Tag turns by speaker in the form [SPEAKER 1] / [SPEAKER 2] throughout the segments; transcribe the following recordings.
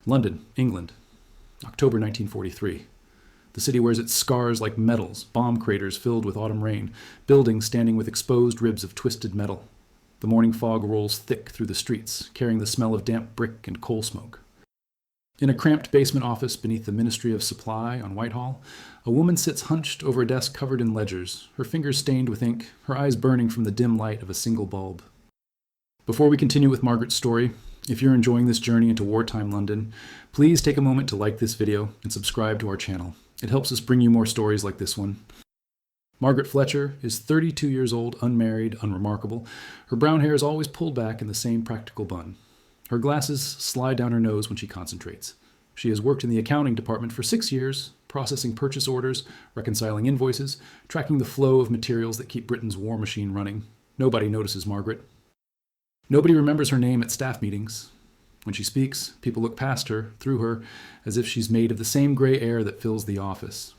[SPEAKER 1] London, England, October 1943. The city wears its scars like medals, bomb craters filled with autumn rain, buildings standing with exposed ribs of twisted metal. The morning fog rolls thick through the streets, carrying the smell of damp brick and coal smoke. In a cramped basement office beneath the Ministry of Supply on Whitehall, a woman sits hunched over a desk covered in ledgers, her fingers stained with ink, her eyes burning from the dim light of a single bulb. Before we continue with Margaret's story, if you're enjoying this journey into wartime London, please take a moment to like this video and subscribe to our channel. It helps us bring you more stories like this one. Margaret Fletcher is 32 years old, unmarried, unremarkable. Her brown hair is always pulled back in the same practical bun. Her glasses slide down her nose when she concentrates. She has worked in the accounting department for 6 years, processing purchase orders, reconciling invoices, tracking the flow of materials that keep Britain's war machine running. Nobody notices Margaret. Nobody remembers her name at staff meetings. When she speaks, people look past her, through her, as if she's made of the same gray air that fills the office.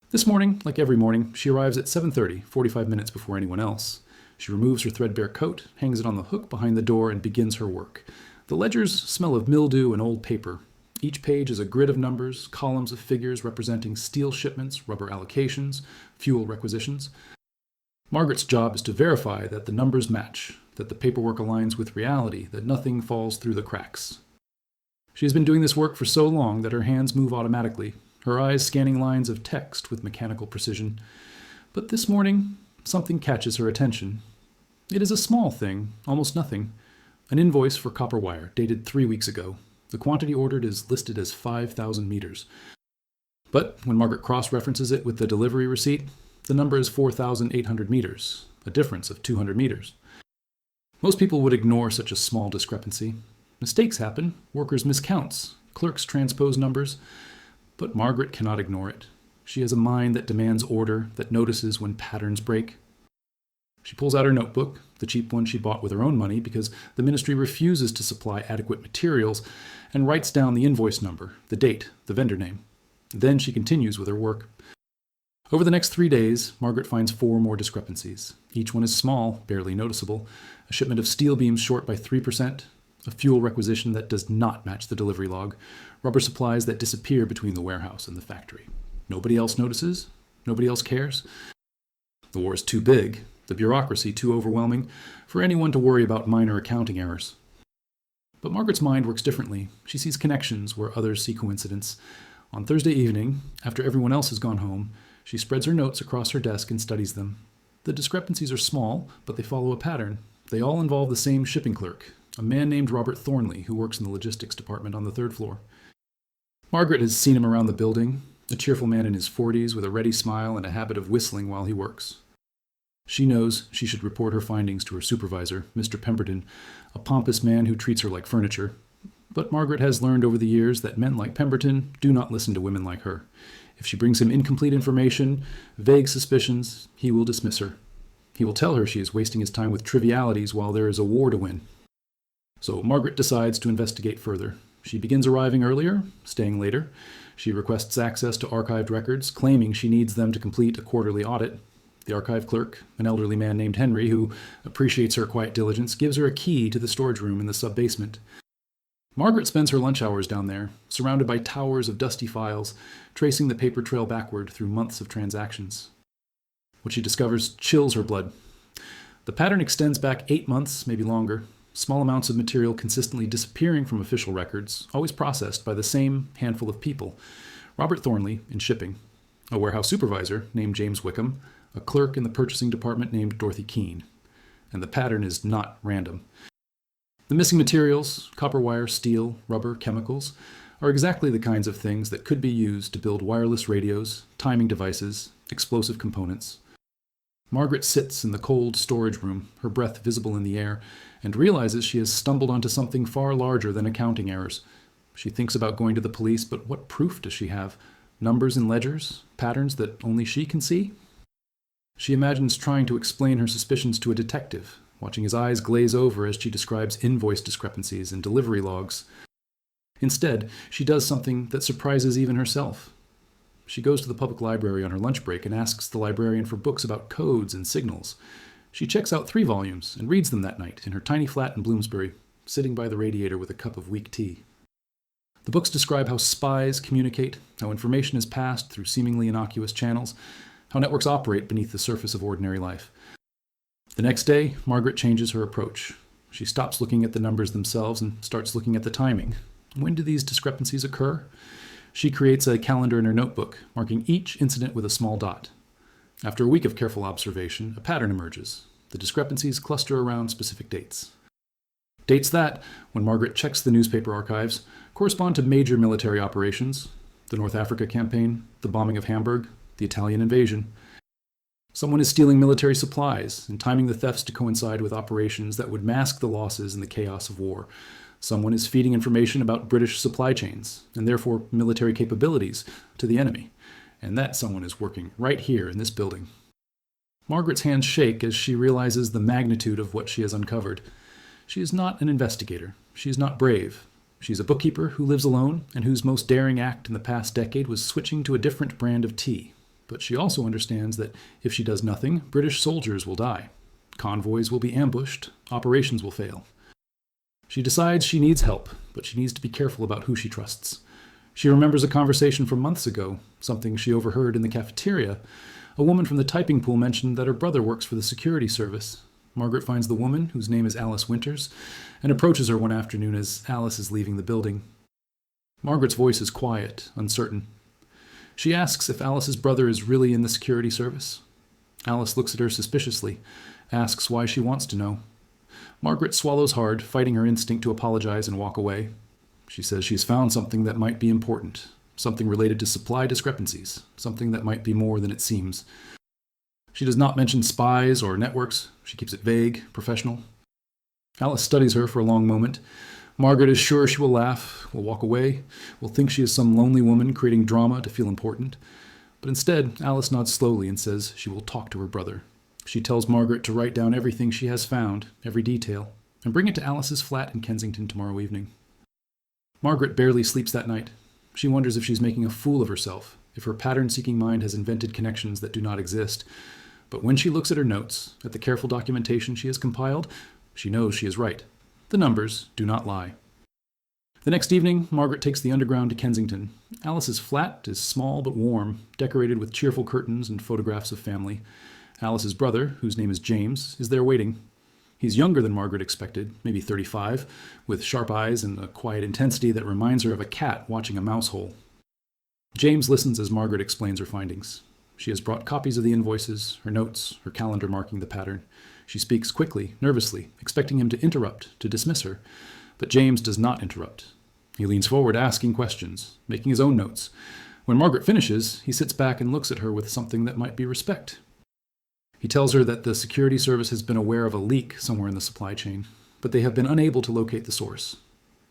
[SPEAKER 1] This morning, like every morning, she arrives at 7:30, 45 minutes before anyone else. She removes her threadbare coat, hangs it on the hook behind the door, and begins her work. The ledgers smell of mildew and old paper. Each page is a grid of numbers, columns of figures representing steel shipments, rubber allocations, fuel requisitions. Margaret's job is to verify that the numbers match, that the paperwork aligns with reality, that nothing falls through the cracks. She has been doing this work for so long that her hands move automatically, her eyes scanning lines of text with mechanical precision. But this morning, something catches her attention. It is a small thing, almost nothing. An invoice for copper wire, dated 3 weeks ago. The quantity ordered is listed as 5,000 meters. But when Margaret cross-references it with the delivery receipt, the number is 4,800 meters, a difference of 200 meters. Most people would ignore such a small discrepancy. Mistakes happen, workers miscounts, clerks transpose numbers, but Margaret cannot ignore it. She has a mind that demands order, that notices when patterns break. She pulls out her notebook, the cheap one she bought with her own money because the ministry refuses to supply adequate materials, and writes down the invoice number, the date, the vendor name. Then she continues with her work. Over the next 3 days, Margaret finds 4 more discrepancies. Each one is small, barely noticeable. A shipment of steel beams short by 3%, a fuel requisition that does not match the delivery log, rubber supplies that disappear between the warehouse and the factory. Nobody else notices. Nobody else cares. The war is too big, the bureaucracy too overwhelming, for anyone to worry about minor accounting errors. But Margaret's mind works differently. She sees connections where others see coincidence. On Thursday evening, after everyone else has gone home, she spreads her notes across her desk and studies them. The discrepancies are small, but they follow a pattern. They all involve the same shipping clerk, a man named Robert Thornley, who works in the logistics department on the 3rd floor. Margaret has seen him around the building, a cheerful man in his 40s with a ready smile and a habit of whistling while he works. She knows she should report her findings to her supervisor, Mr. Pemberton, a pompous man who treats her like furniture. But Margaret has learned over the years that men like Pemberton do not listen to women like her. If she brings him incomplete information, vague suspicions, he will dismiss her. He will tell her she is wasting his time with trivialities while there is a war to win. So Margaret decides to investigate further. She begins arriving earlier, staying later. She requests access to archived records, claiming she needs them to complete a quarterly audit. The archive clerk, an elderly man named Henry, who appreciates her quiet diligence, gives her a key to the storage room in the sub-basement. Margaret spends her lunch hours down there, surrounded by towers of dusty files, tracing the paper trail backward through months of transactions. What she discovers chills her blood. The pattern extends back 8 months, maybe longer. Small amounts of material consistently disappearing from official records, always processed by the same handful of people. Robert Thornley in shipping, a warehouse supervisor named James Wickham, a clerk in the purchasing department named Dorothy Keene. And the pattern is not random. The missing materials, copper wire, steel, rubber, chemicals, are exactly the kinds of things that could be used to build wireless radios, timing devices, explosive components. Margaret sits in the cold storage room, her breath visible in the air, and realizes she has stumbled onto something far larger than accounting errors. She thinks about going to the police, but what proof does she have? Numbers in ledgers? Patterns that only she can see? She imagines trying to explain her suspicions to a detective, watching his eyes glaze over as she describes invoice discrepancies and delivery logs. Instead, she does something that surprises even herself. She goes to the public library on her lunch break and asks the librarian for books about codes and signals. She checks out 3 volumes and reads them that night in her tiny flat in Bloomsbury, sitting by the radiator with a cup of weak tea. The books describe how spies communicate, how information is passed through seemingly innocuous channels, how networks operate beneath the surface of ordinary life. The next day, Margaret changes her approach. She stops looking at the numbers themselves and starts looking at the timing. When do these discrepancies occur? She creates a calendar in her notebook, marking each incident with a small dot. After a week of careful observation, a pattern emerges. The discrepancies cluster around specific dates. Dates that, when Margaret checks the newspaper archives, correspond to major military operations: the North Africa campaign, the bombing of Hamburg, the Italian invasion. Someone is stealing military supplies and timing the thefts to coincide with operations that would mask the losses in the chaos of war. Someone is feeding information about British supply chains, and therefore military capabilities, to the enemy. And that someone is working right here in this building. Margaret's hands shake as she realizes the magnitude of what she has uncovered. She is not an investigator. She is not brave. She is a bookkeeper who lives alone and whose most daring act in the past decade was switching to a different brand of tea. But she also understands that if she does nothing, British soldiers will die. Convoys will be ambushed. Operations will fail. She decides she needs help, but she needs to be careful about who she trusts. She remembers a conversation from months ago, something she overheard in the cafeteria. A woman from the typing pool mentioned that her brother works for the security service. Margaret finds the woman, whose name is Alice Winters, and approaches her one afternoon as Alice is leaving the building. Margaret's voice is quiet, uncertain. She asks if Alice's brother is really in the security service. Alice looks at her suspiciously, asks why she wants to know. Margaret swallows hard, fighting her instinct to apologize and walk away. She says she's found something that might be important, something related to supply discrepancies, something that might be more than it seems. She does not mention spies or networks. She keeps it vague, professional. Alice studies her for a long moment. Margaret is sure she will laugh, will walk away, will think she is some lonely woman creating drama to feel important. But instead, Alice nods slowly and says she will talk to her brother. She tells Margaret to write down everything she has found, every detail, and bring it to Alice's flat in Kensington tomorrow evening. Margaret barely sleeps that night. She wonders if she's making a fool of herself, if her pattern-seeking mind has invented connections that do not exist. But when she looks at her notes, at the careful documentation she has compiled, she knows she is right. The numbers do not lie. The next evening, Margaret takes the Underground to Kensington. Alice's flat is small but warm, decorated with cheerful curtains and photographs of family. Alice's brother, whose name is James, is there waiting. He's younger than Margaret expected, maybe 35, with sharp eyes and a quiet intensity that reminds her of a cat watching a mouse hole. James listens as Margaret explains her findings. She has brought copies of the invoices, her notes, her calendar marking the pattern. She speaks quickly, nervously, expecting him to interrupt, to dismiss her. But James does not interrupt. He leans forward, asking questions, making his own notes. When Margaret finishes, he sits back and looks at her with something that might be respect. He tells her that the security service has been aware of a leak somewhere in the supply chain, but they have been unable to locate the source.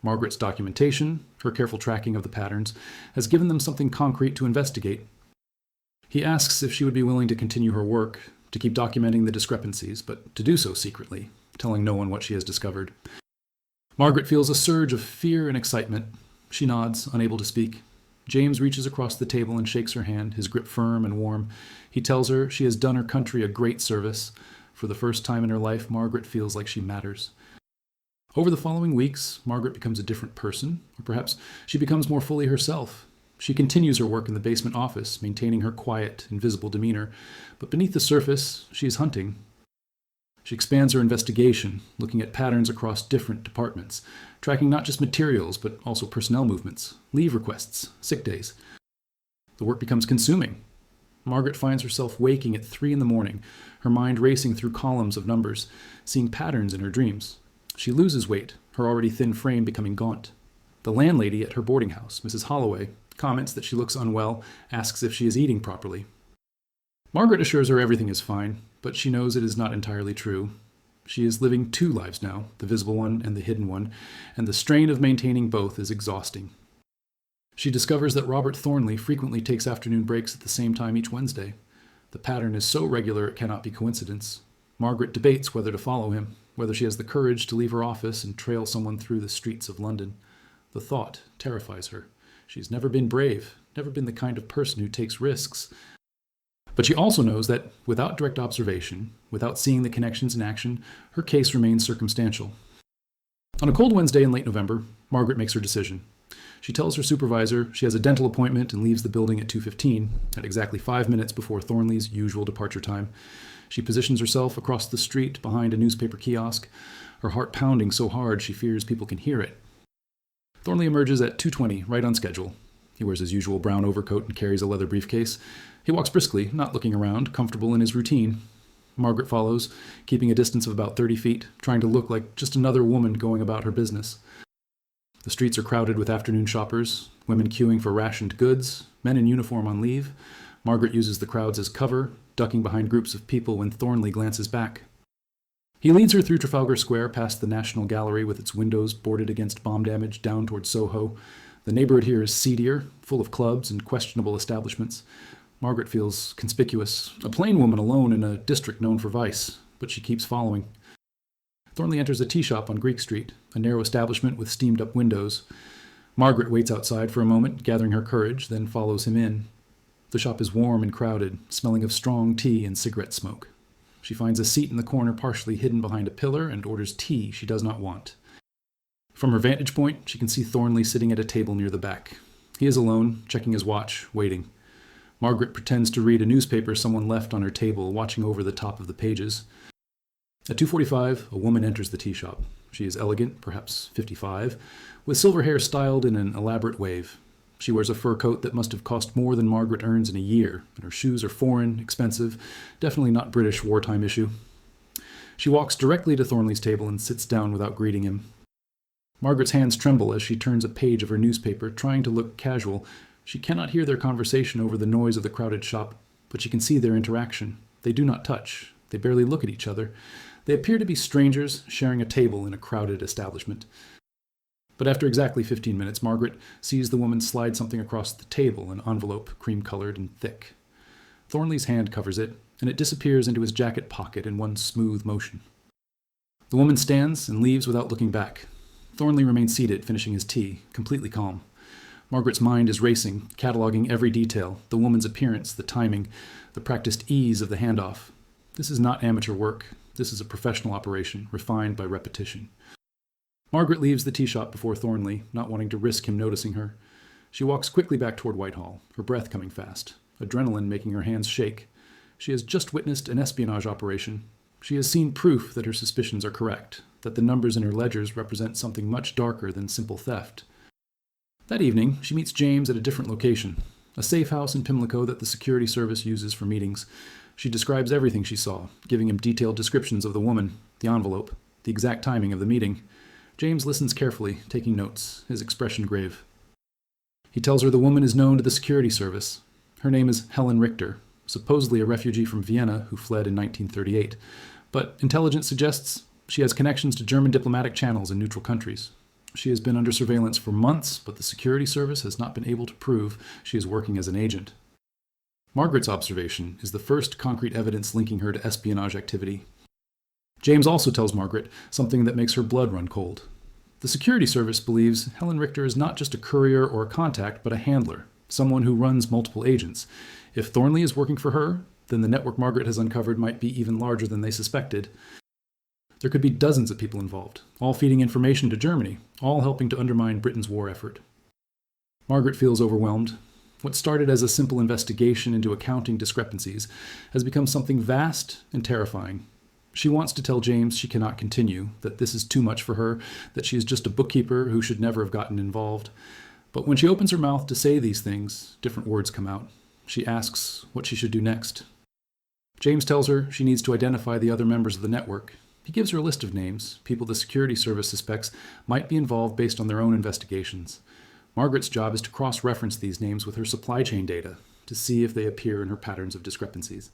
[SPEAKER 1] Margaret's documentation, her careful tracking of the patterns, has given them something concrete to investigate. He asks if she would be willing to continue her work, to keep documenting the discrepancies, but to do so secretly, telling no one what she has discovered. Margaret feels a surge of fear and excitement. She nods, unable to speak. James reaches across the table and shakes her hand, his grip firm and warm. He tells her she has done her country a great service. For the first time in her life, Margaret feels like she matters. Over the following weeks, Margaret becomes a different person, or perhaps she becomes more fully herself. She continues her work in the basement office, maintaining her quiet, invisible demeanor, but beneath the surface, she is hunting. She expands her investigation, looking at patterns across different departments, tracking not just materials, but also personnel movements, leave requests, sick days. The work becomes consuming. Margaret finds herself waking at 3 a.m, her mind racing through columns of numbers, seeing patterns in her dreams. She loses weight, her already thin frame becoming gaunt. The landlady at her boarding house, Mrs. Holloway, comments that she looks unwell, asks if she is eating properly. Margaret assures her everything is fine, but she knows it is not entirely true. She is living 2 lives now, the visible one and the hidden one, and the strain of maintaining both is exhausting. She discovers that Robert Thornley frequently takes afternoon breaks at the same time each Wednesday. The pattern is so regular it cannot be coincidence. Margaret debates whether to follow him, whether she has the courage to leave her office and trail someone through the streets of London. The thought terrifies her. She's never been brave, never been the kind of person who takes risks. But she also knows that without direct observation, without seeing the connections in action, her case remains circumstantial. On a cold Wednesday in late November, Margaret makes her decision. She tells her supervisor she has a dental appointment and leaves the building at 2:15, at exactly 5 minutes before Thornley's usual departure time. She positions herself across the street behind a newspaper kiosk, her heart pounding so hard she fears people can hear it. Thornley emerges at 2:20, right on schedule. He wears his usual brown overcoat and carries a leather briefcase. He walks briskly, not looking around, comfortable in his routine. Margaret follows, keeping a distance of about 30 feet, trying to look like just another woman going about her business. The streets are crowded with afternoon shoppers, women queuing for rationed goods, men in uniform on leave. Margaret uses the crowds as cover, ducking behind groups of people when Thornley glances back. He leads her through Trafalgar Square past the National Gallery with its windows boarded against bomb damage down toward Soho. The neighborhood here is seedier, full of clubs and questionable establishments. Margaret feels conspicuous, a plain woman alone in a district known for vice, but she keeps following. Thornley enters a tea shop on Greek Street, a narrow establishment with steamed-up windows. Margaret waits outside for a moment, gathering her courage, then follows him in. The shop is warm and crowded, smelling of strong tea and cigarette smoke. She finds a seat in the corner partially hidden behind a pillar and orders tea she does not want. From her vantage point, she can see Thornley sitting at a table near the back. He is alone, checking his watch, waiting. Margaret pretends to read a newspaper someone left on her table, watching over the top of the pages. At 2:45, a woman enters the tea shop. She is elegant, perhaps 55, with silver hair styled in an elaborate wave. She wears a fur coat that must have cost more than Margaret earns in a year, and her shoes are foreign, expensive, definitely not British wartime issue. She walks directly to Thornley's table and sits down without greeting him. Margaret's hands tremble as she turns a page of her newspaper, trying to look casual. She cannot hear their conversation over the noise of the crowded shop, but she can see their interaction. They do not touch. They barely look at each other. They appear to be strangers sharing a table in a crowded establishment. But after exactly 15 minutes, Margaret sees the woman slide something across the table, an envelope, cream-colored and thick. Thornley's hand covers it, and it disappears into his jacket pocket in one smooth motion. The woman stands and leaves without looking back. Thornley remains seated, finishing his tea, completely calm. Margaret's mind is racing, cataloging every detail, the woman's appearance, the timing, the practiced ease of the handoff. This is not amateur work. This is a professional operation, refined by repetition. Margaret leaves the tea shop before Thornley, not wanting to risk him noticing her. She walks quickly back toward Whitehall, her breath coming fast, adrenaline making her hands shake. She has just witnessed an espionage operation. She has seen proof that her suspicions are correct, that the numbers in her ledgers represent something much darker than simple theft. That evening, she meets James at a different location, a safe house in Pimlico that the security service uses for meetings. She describes everything she saw, giving him detailed descriptions of the woman, the envelope, the exact timing of the meeting. James listens carefully, taking notes, his expression grave. He tells her the woman is known to the security service. Her name is Helen Richter, supposedly a refugee from Vienna who fled in 1938, but intelligence suggests she has connections to German diplomatic channels in neutral countries. She has been under surveillance for months, but the security service has not been able to prove she is working as an agent. Margaret's observation is the first concrete evidence linking her to espionage activity. James also tells Margaret something that makes her blood run cold. The security service believes Helen Richter is not just a courier or a contact, but a handler, someone who runs multiple agents. If Thornley is working for her, then the network Margaret has uncovered might be even larger than they suspected. There could be dozens of people involved, all feeding information to Germany, all helping to undermine Britain's war effort. Margaret feels overwhelmed. What started as a simple investigation into accounting discrepancies has become something vast and terrifying. She wants to tell James she cannot continue, that this is too much for her, that she is just a bookkeeper who should never have gotten involved. But when she opens her mouth to say these things, different words come out. She asks what she should do next. James tells her she needs to identify the other members of the network. He gives her a list of names, people the security service suspects might be involved based on their own investigations. Margaret's job is to cross-reference these names with her supply chain data to see if they appear in her patterns of discrepancies.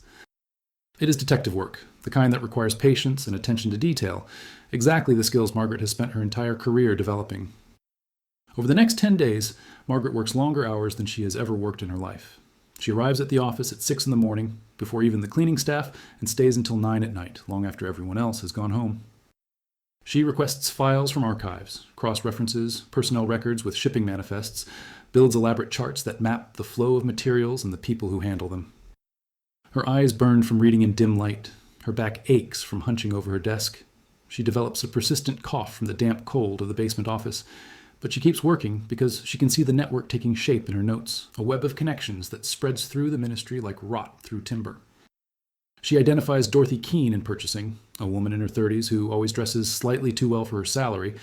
[SPEAKER 1] It is detective work, the kind that requires patience and attention to detail, exactly the skills Margaret has spent her entire career developing. Over the next 10 days, Margaret works longer hours than she has ever worked in her life. She arrives at the office at 6 in the morning, before even the cleaning staff, and stays until 9 at night, long after everyone else has gone home. She requests files from archives, cross-references, personnel records with shipping manifests, builds elaborate charts that map the flow of materials and the people who handle them. Her eyes burn from reading in dim light. Her back aches from hunching over her desk. She develops a persistent cough from the damp cold of the basement office. But she keeps working because she can see the network taking shape in her notes, a web of connections that spreads through the ministry like rot through timber. She identifies Dorothy Keene in purchasing, a woman in her 30s who always dresses slightly too well for her salary,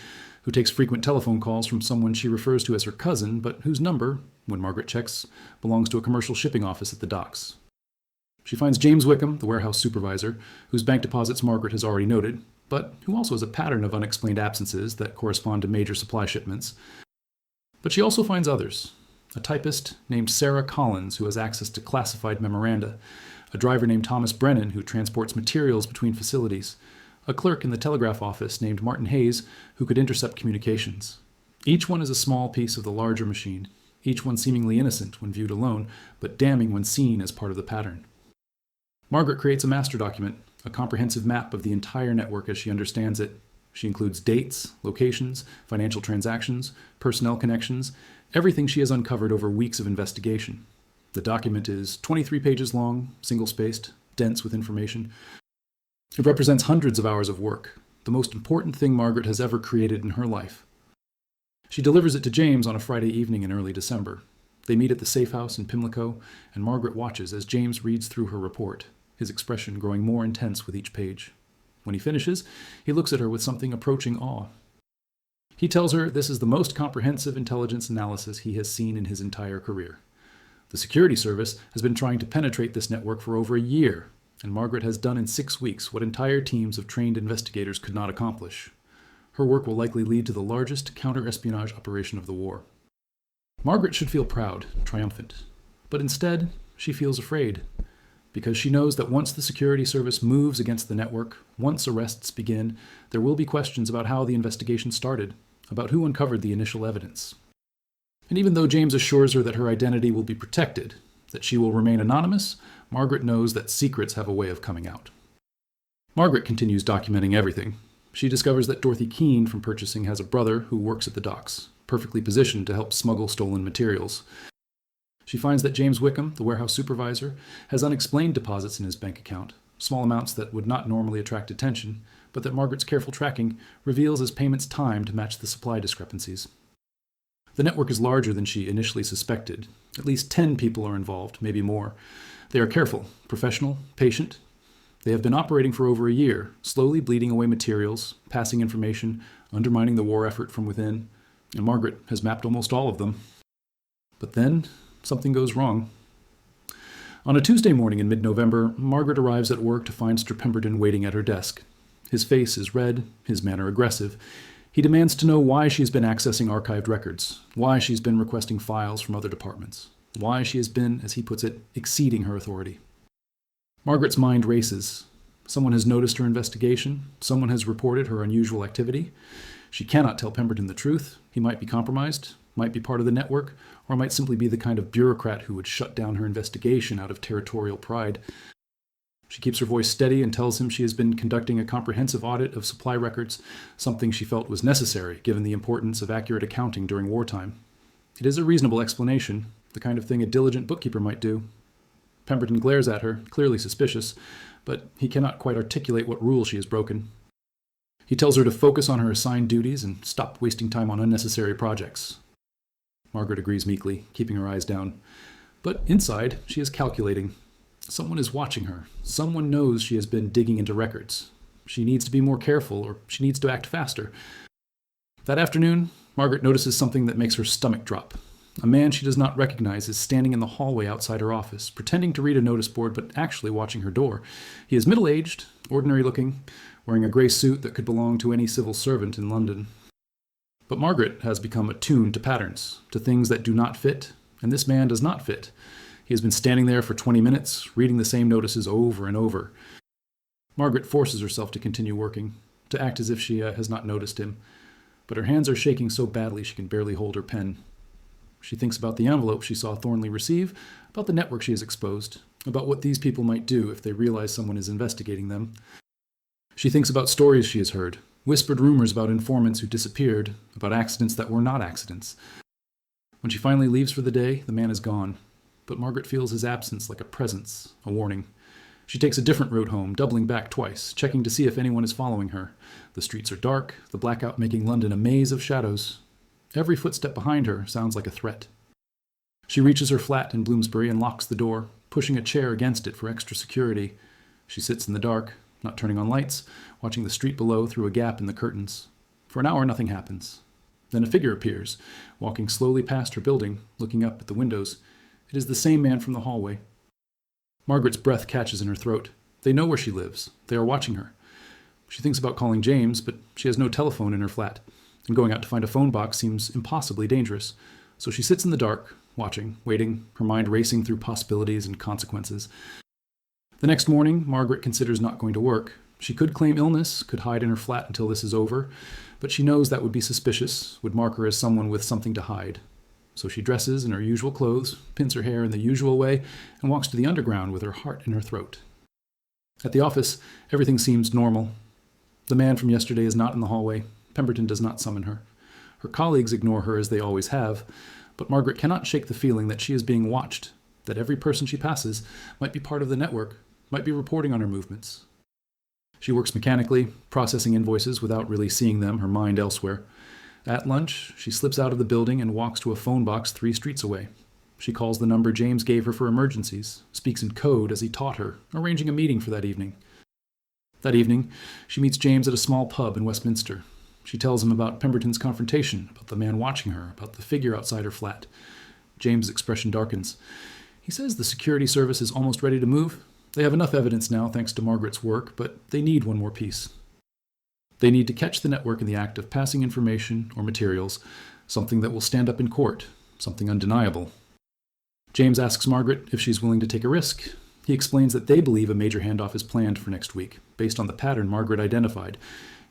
[SPEAKER 1] who takes frequent telephone calls from someone she refers to as her cousin, but whose number, when Margaret checks, belongs to a commercial shipping office at the docks. She finds James Wickham, the warehouse supervisor, whose bank deposits Margaret has already noted, but who also has a pattern of unexplained absences that correspond to major supply shipments. But she also finds others. A typist named Sarah Collins, who has access to classified memoranda, a driver named Thomas Brennan, who transports materials between facilities, a clerk in the telegraph office named Martin Hayes, who could intercept communications. Each one is a small piece of the larger machine, each one seemingly innocent when viewed alone, but damning when seen as part of the pattern. Margaret creates a master document, a comprehensive map of the entire network as she understands it. She includes dates, locations, financial transactions, personnel connections, everything she has uncovered over weeks of investigation. The document is 23 pages long, single-spaced, dense with information. It represents hundreds of hours of work, the most important thing Margaret has ever created in her life. She delivers it to James on a Friday evening in early December. They meet at the safe house in Pimlico, and Margaret watches as James reads through her report, his expression growing more intense with each page. When he finishes, he looks at her with something approaching awe. He tells her this is the most comprehensive intelligence analysis he has seen in his entire career. The security service has been trying to penetrate this network for over a year, and Margaret has done in 6 weeks what entire teams of trained investigators could not accomplish. Her work will likely lead to the largest counter-espionage operation of the war. Margaret should feel proud, triumphant, but instead she feels afraid, because she knows that once the security service moves against the network, once arrests begin, there will be questions about how the investigation started, about who uncovered the initial evidence. And even though James assures her that her identity will be protected, that she will remain anonymous, Margaret knows that secrets have a way of coming out. Margaret continues documenting everything. She discovers that Dorothy Keene from purchasing has a brother who works at the docks, perfectly positioned to help smuggle stolen materials. She finds that James Wickham, the warehouse supervisor, has unexplained deposits in his bank account, small amounts that would not normally attract attention, but that Margaret's careful tracking reveals as payments timed to match the supply discrepancies. The network is larger than she initially suspected. At least 10 people are involved, maybe more. They are careful, professional, patient. They have been operating for over a year, slowly bleeding away materials, passing information, undermining the war effort from within, and Margaret has mapped almost all of them. But then, something goes wrong. On a Tuesday morning in mid-November, Margaret arrives at work to find Mr. Pemberton waiting at her desk. His face is red, his manner aggressive. He demands to know why she's been accessing archived records, why she's been requesting files from other departments, why she has been, as he puts it, exceeding her authority. Margaret's mind races. Someone has noticed her investigation. Someone has reported her unusual activity. She cannot tell Pemberton the truth. He might be compromised, might be part of the network, or might simply be the kind of bureaucrat who would shut down her investigation out of territorial pride. She keeps her voice steady and tells him she has been conducting a comprehensive audit of supply records, something she felt was necessary given the importance of accurate accounting during wartime. It is a reasonable explanation, the kind of thing a diligent bookkeeper might do. Pemberton glares at her, clearly suspicious, but he cannot quite articulate what rule she has broken. He tells her to focus on her assigned duties and stop wasting time on unnecessary projects. Margaret agrees meekly, keeping her eyes down. But inside, she is calculating. Someone is watching her. Someone knows she has been digging into records. She needs to be more careful, or she needs to act faster. That afternoon, Margaret notices something that makes her stomach drop. A man she does not recognize is standing in the hallway outside her office, pretending to read a notice board, but actually watching her door. He is middle-aged, ordinary-looking, wearing a gray suit that could belong to any civil servant in London. But Margaret has become attuned to patterns, to things that do not fit, and this man does not fit. He has been standing there for 20 minutes, reading the same notices over and over. Margaret forces herself to continue working, to act as if she has not noticed him, but her hands are shaking so badly she can barely hold her pen. She thinks about the envelope she saw Thornley receive, about the network she has exposed, about what these people might do if they realize someone is investigating them. She thinks about stories she has heard, whispered rumors about informants who disappeared, about accidents that were not accidents. When she finally leaves for the day, the man is gone, but Margaret feels his absence like a presence, a warning. She takes a different route home, doubling back twice, checking to see if anyone is following her. The streets are dark, the blackout making London a maze of shadows. Every footstep behind her sounds like a threat. She reaches her flat in Bloomsbury and locks the door, pushing a chair against it for extra security. She sits in the dark, not turning on lights, watching the street below through a gap in the curtains. For an hour, nothing happens. Then a figure appears, walking slowly past her building, looking up at the windows. It is the same man from the hallway. Margaret's breath catches in her throat. They know where she lives. They are watching her. She thinks about calling James, but she has no telephone in her flat, and going out to find a phone box seems impossibly dangerous. So she sits in the dark, watching, waiting, her mind racing through possibilities and consequences. The next morning, Margaret considers not going to work. She could claim illness, could hide in her flat until this is over, but she knows that would be suspicious, would mark her as someone with something to hide. So she dresses in her usual clothes, pins her hair in the usual way, and walks to the underground with her heart in her throat. At the office, everything seems normal. The man from yesterday is not in the hallway. Pemberton does not summon her. Her colleagues ignore her as they always have, but Margaret cannot shake the feeling that she is being watched, that every person she passes might be part of the network, might be reporting on her movements. She works mechanically, processing invoices without really seeing them, her mind elsewhere. At lunch, she slips out of the building and walks to a phone box 3 streets away. She calls the number James gave her for emergencies, speaks in code as he taught her, arranging a meeting for that evening. That evening, she meets James at a small pub in Westminster. She tells him about Pemberton's confrontation, about the man watching her, about the figure outside her flat. James' expression darkens. He says the security service is almost ready to move. They have enough evidence now, thanks to Margaret's work, but they need one more piece. They need to catch the network in the act of passing information or materials, something that will stand up in court, something undeniable. James asks Margaret if she's willing to take a risk. He explains that they believe a major handoff is planned for next week, based on the pattern Margaret identified.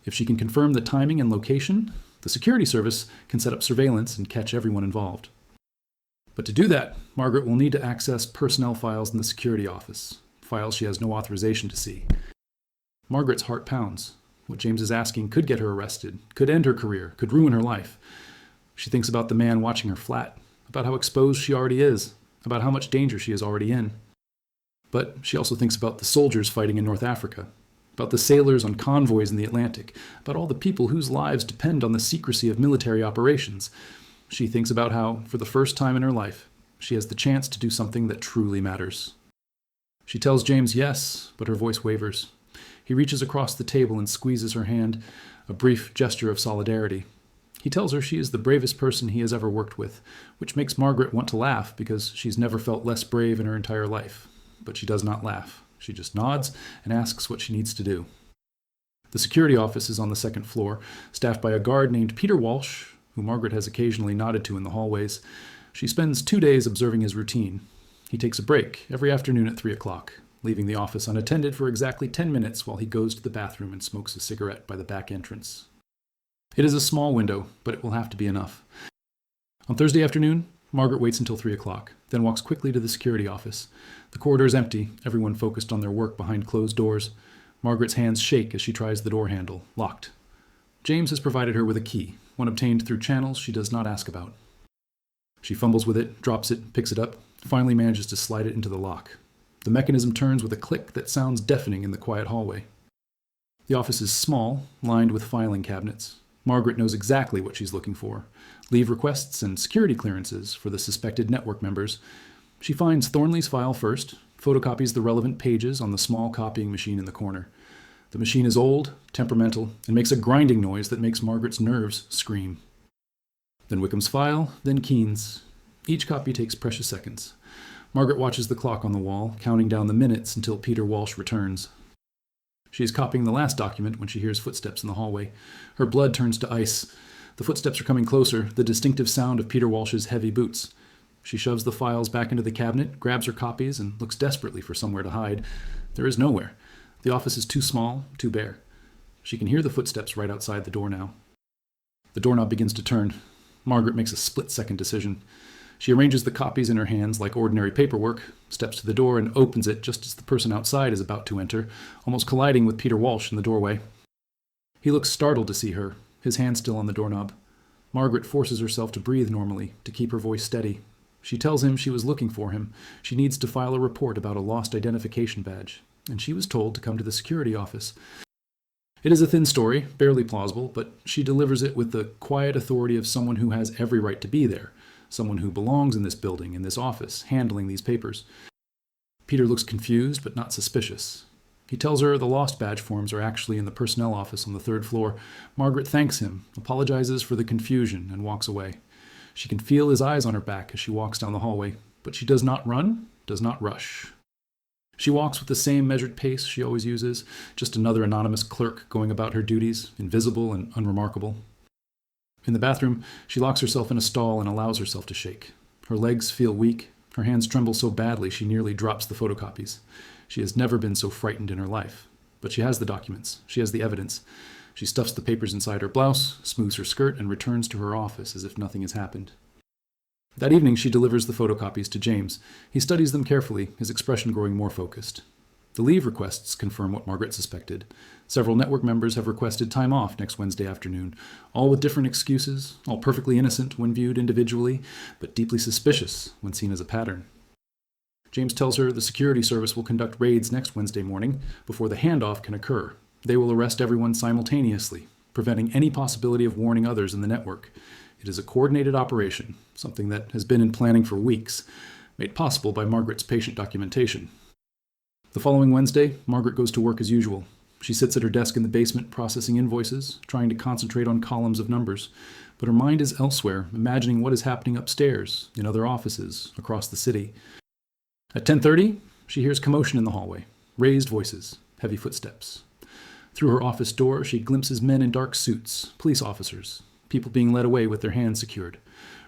[SPEAKER 1] If she can confirm the timing and location, the security service can set up surveillance and catch everyone involved. But to do that, Margaret will need to access personnel files in the security office, files she has no authorization to see. Margaret's heart pounds. What James is asking could get her arrested, could end her career, could ruin her life. She thinks about the man watching her flat, about how exposed she already is, about how much danger she is already in. But she also thinks about the soldiers fighting in North Africa, about the sailors on convoys in the Atlantic, about all the people whose lives depend on the secrecy of military operations. She thinks about how, for the first time in her life, she has the chance to do something that truly matters. She tells James yes, but her voice wavers. He reaches across the table and squeezes her hand, a brief gesture of solidarity. He tells her she is the bravest person he has ever worked with, which makes Margaret want to laugh because she's never felt less brave in her entire life. But she does not laugh. She just nods and asks what she needs to do. The security office is on the 2nd floor, staffed by a guard named Peter Walsh, who Margaret has occasionally nodded to in the hallways. She spends 2 days observing his routine. He takes a break every afternoon at 3 o'clock, leaving the office unattended for exactly 10 minutes while he goes to the bathroom and smokes a cigarette by the back entrance. It is a small window, but it will have to be enough. On Thursday afternoon, Margaret waits until 3 o'clock, then walks quickly to the security office. The corridor is empty, everyone focused on their work behind closed doors. Margaret's hands shake as she tries the door handle, locked. James has provided her with a key, one obtained through channels she does not ask about. She fumbles with it, drops it, picks it up, finally manages to slide it into the lock. The mechanism turns with a click that sounds deafening in the quiet hallway. The office is small, lined with filing cabinets. Margaret knows exactly what she's looking for: leave requests and security clearances for the suspected network members. She finds Thornley's file first, photocopies the relevant pages on the small copying machine in the corner. The machine is old, temperamental, and makes a grinding noise that makes Margaret's nerves scream. Then Wickham's file, then Keene's. Each copy takes precious seconds. Margaret watches the clock on the wall, counting down the minutes until Peter Walsh returns. She is copying the last document when she hears footsteps in the hallway. Her blood turns to ice. The footsteps are coming closer, the distinctive sound of Peter Walsh's heavy boots. She shoves the files back into the cabinet, grabs her copies, and looks desperately for somewhere to hide. There is nowhere. The office is too small, too bare. She can hear the footsteps right outside the door now. The doorknob begins to turn. Margaret makes a split-second decision. She arranges the copies in her hands like ordinary paperwork, steps to the door, and opens it just as the person outside is about to enter, almost colliding with Peter Walsh in the doorway. He looks startled to see her, his hand still on the doorknob. Margaret forces herself to breathe normally, to keep her voice steady. She tells him she was looking for him. She needs to file a report about a lost identification badge, and she was told to come to the security office. It is a thin story, barely plausible, but she delivers it with the quiet authority of someone who has every right to be there, someone who belongs in this building, in this office, handling these papers. Peter looks confused, but not suspicious. He tells her the lost badge forms are actually in the personnel office on the third floor. Margaret thanks him, apologizes for the confusion, and walks away. She can feel his eyes on her back as she walks down the hallway, but she does not run, does not rush. She walks with the same measured pace she always uses, just another anonymous clerk going about her duties, invisible and unremarkable. In the bathroom, she locks herself in a stall and allows herself to shake. Her legs feel weak. Her hands tremble so badly she nearly drops the photocopies. She has never been so frightened in her life. But she has the documents. She has the evidence. She stuffs the papers inside her blouse, smooths her skirt, and returns to her office as if nothing has happened. That evening, she delivers the photocopies to James. He studies them carefully, his expression growing more focused. The leave requests confirm what Margaret suspected. Several network members have requested time off next Wednesday afternoon, all with different excuses, all perfectly innocent when viewed individually, but deeply suspicious when seen as a pattern. James tells her the security service will conduct raids next Wednesday morning before the handoff can occur. They will arrest everyone simultaneously, preventing any possibility of warning others in the network. It is a coordinated operation, something that has been in planning for weeks, made possible by Margaret's patient documentation. The following Wednesday, Margaret goes to work as usual. She sits at her desk in the basement processing invoices, trying to concentrate on columns of numbers. But her mind is elsewhere, imagining what is happening upstairs, in other offices, across the city. At 10:30, she hears commotion in the hallway, raised voices, heavy footsteps. Through her office door, she glimpses men in dark suits, police officers, people being led away with their hands secured.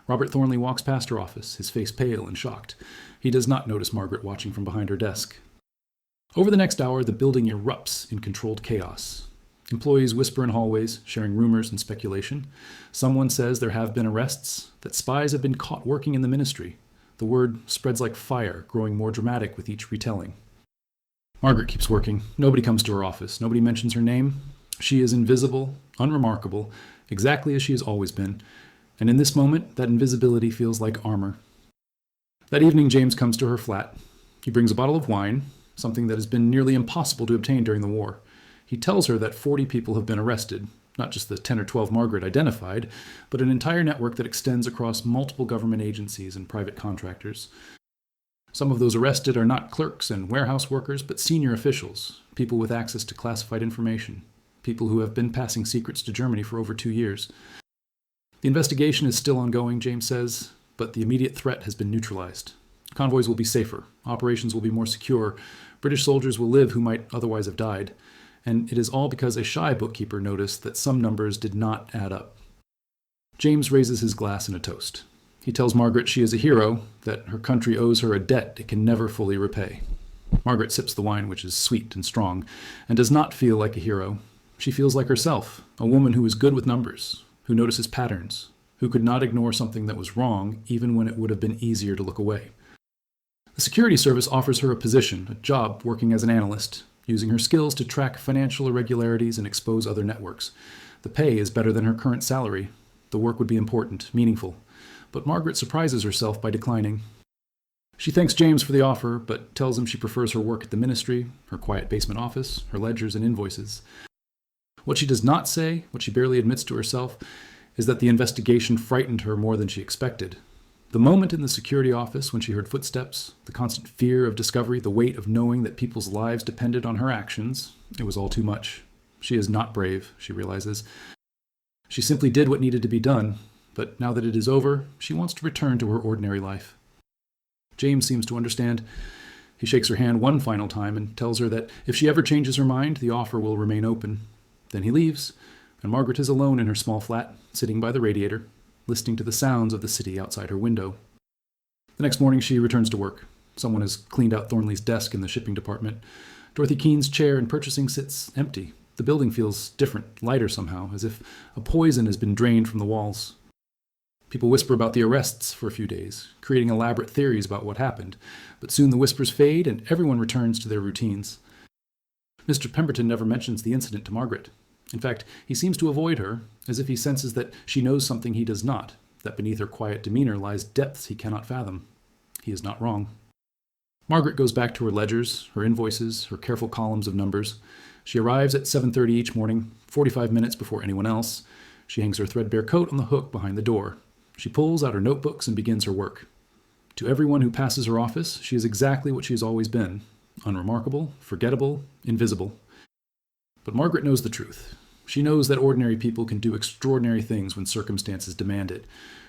[SPEAKER 1] Robert Thornley walks past her office, his face pale and shocked. He does not notice Margaret watching from behind her desk. Over the next hour, the building erupts in controlled chaos. Employees whisper in hallways, sharing rumors and speculation. Someone says there have been arrests, that spies have been caught working in the ministry. The word spreads like fire, growing more dramatic with each retelling. Margaret keeps working. Nobody comes to her office. Nobody mentions her name. She is invisible, unremarkable, exactly as she has always been. And in this moment, that invisibility feels like armor. That evening, James comes to her flat. He brings a bottle of wine, something that has been nearly impossible to obtain during the war. He tells her that 40 people have been arrested, not just the 10 or 12 Margaret identified, but an entire network that extends across multiple government agencies and private contractors. Some of those arrested are not clerks and warehouse workers, but senior officials, people with access to classified information, people who have been passing secrets to Germany for over 2 years. The investigation is still ongoing, James says, but the immediate threat has been neutralized. Convoys will be safer, operations will be more secure, British soldiers will live who might otherwise have died, and it is all because a shy bookkeeper noticed that some numbers did not add up. James raises his glass in a toast. He tells Margaret she is a hero, that her country owes her a debt it can never fully repay. Margaret sips the wine, which is sweet and strong, and does not feel like a hero. She feels like herself, a woman who is good with numbers, who notices patterns, who could not ignore something that was wrong even when it would have been easier to look away. The security service offers her a position, a job working as an analyst, using her skills to track financial irregularities and expose other networks. The pay is better than her current salary. The work would be important, meaningful. But Margaret surprises herself by declining. She thanks James for the offer, but tells him she prefers her work at the ministry, her quiet basement office, her ledgers and invoices. What she does not say, what she barely admits to herself, is that the investigation frightened her more than she expected. The moment in the security office when she heard footsteps, the constant fear of discovery, the weight of knowing that people's lives depended on her actions, it was all too much. She is not brave, she realizes. She simply did what needed to be done, but now that it is over, she wants to return to her ordinary life. James seems to understand. He shakes her hand one final time and tells her that if she ever changes her mind, the offer will remain open. Then he leaves, and Margaret is alone in her small flat, sitting by the radiator, listening to the sounds of the city outside her window. The next morning, she returns to work. Someone has cleaned out Thornley's desk in the shipping department. Dorothy Keene's chair in purchasing sits empty. The building feels different, lighter somehow, as if a poison has been drained from the walls. People whisper about the arrests for a few days, creating elaborate theories about what happened, but soon the whispers fade and everyone returns to their routines. Mr. Pemberton never mentions the incident to Margaret. In fact, he seems to avoid her, as if he senses that she knows something he does not, that beneath her quiet demeanor lies depths he cannot fathom. He is not wrong. Margaret goes back to her ledgers, her invoices, her careful columns of numbers. She arrives at 7:30 each morning, 45 minutes before anyone else. She hangs her threadbare coat on the hook behind the door. She pulls out her notebooks and begins her work. To everyone who passes her office, she is exactly what she has always been: unremarkable, forgettable, invisible. But Margaret knows the truth. She knows that ordinary people can do extraordinary things when circumstances demand it.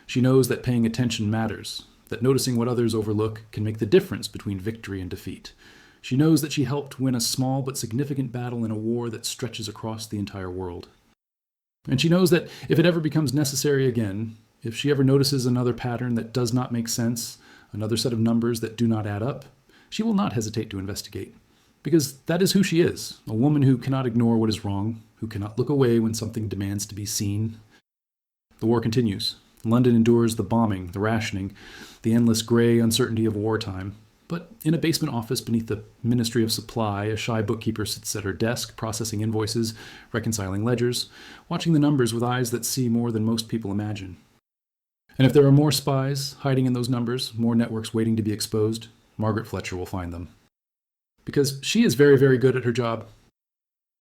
[SPEAKER 1] She knows that paying attention matters, that noticing what others overlook can make the difference between victory and defeat. She knows that she helped win a small but significant battle in a war that stretches across the entire world. And she knows that if it ever becomes necessary again, if she ever notices another pattern that does not make sense, another set of numbers that do not add up, she will not hesitate to investigate. Because that is who she is, a woman who cannot ignore what is wrong, who cannot look away when something demands to be seen. The war continues. London endures the bombing, the rationing, the endless gray uncertainty of wartime. But in a basement office beneath the Ministry of Supply, a shy bookkeeper sits at her desk, processing invoices, reconciling ledgers, watching the numbers with eyes that see more than most people imagine. And if there are more spies hiding in those numbers, more networks waiting to be exposed, Margaret Fletcher will find them. Because she is very, very good at her job.